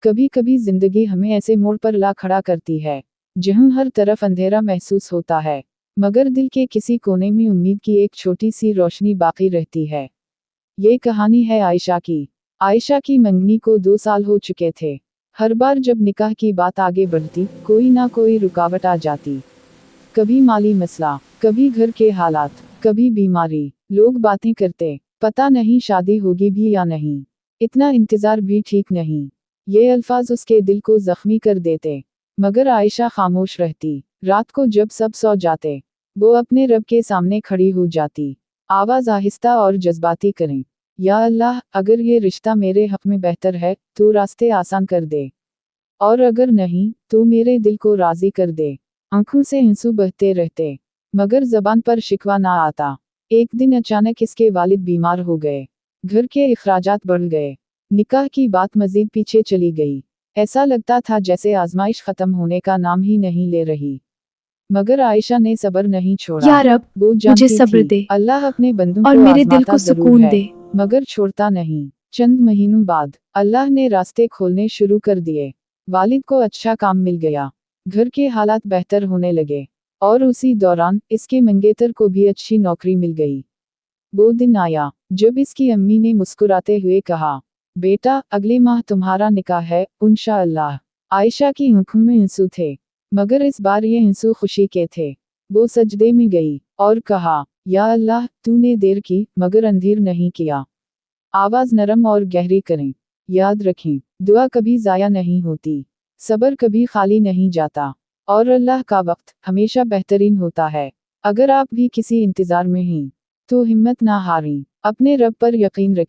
कभी कभी जिंदगी हमें ऐसे मोड़ पर ला खड़ा करती है जहां हर तरफ अंधेरा महसूस होता है, मगर दिल के किसी कोने में उम्मीद की एक छोटी सी रोशनी बाकी रहती है। ये कहानी है आयशा की। आयशा की मंगनी को 2 साल हो चुके थे। हर बार जब निकाह की बात आगे बढ़ती, कोई ना कोई रुकावट आ जाती। कभी माली मसला, कभी घर के हालात, कभी बीमारी। लोग बातें करते, पता नहीं शादी होगी भी या नहीं, इतना इंतजार भी ठीक नहीं। ये अल्फाज उसके दिल को जख्मी कर देते, मगर आयशा खामोश रहती। रात को जब सब सो जाते, वो अपने रब के सामने खड़ी हो जाती, आवाज आहिस्ता और जज्बाती करें, या अल्लाह, अगर ये रिश्ता मेरे हक में बेहतर है तो रास्ते आसान कर दे, और अगर नहीं तो मेरे दिल को राजी कर दे। आंखों से आंसू बहते रहते, मगर जबान पर शिकवा ना आता। एक दिन अचानक इसके वालिद बीमार हो गए, घर के इखराजात बढ़ गए, निकाह की बात मजीद पीछे चली गई। ऐसा लगता था जैसे आजमाइश खत्म होने का नाम ही नहीं ले रही। मगर आयशा ने सब्र नहीं छोड़ा। या रब, वो मुझे जानती सब्र थी, दे अल्लाह अपने बंदों और को मेरे दिल आजमाता को जरूर सुकून है, दे। मगर छोड़ता नहीं। चंद महीनों बाद अल्लाह ने रास्ते खोलने शुरू कर दिए। वालिद को अच्छा काम मिल गया, घर के हालात बेहतर होने लगे, और उसी दौरान इसके मंगेतर को भी अच्छी नौकरी मिल गई। वो दिन आया जब इसकी अम्मी ने मुस्कुराते हुए कहा, बेटा, अगले माह तुम्हारा निकाह है इंशाअल्लाह। आयशा की आंखों में आंसू थे, मगर इस बार ये आंसू खुशी के थे। वो सजदे में गई और कहा, या अल्लाह, तूने देर की मगर अंधेर नहीं किया। आवाज नरम और गहरी करें। याद रखें, दुआ कभी जाया नहीं होती, सब्र कभी खाली नहीं जाता, और अल्लाह का वक्त हमेशा बेहतरीन होता है। अगर आप भी किसी इंतजार में हैं तो हिम्मत ना हारें, अपने रब पर यकीन रखें।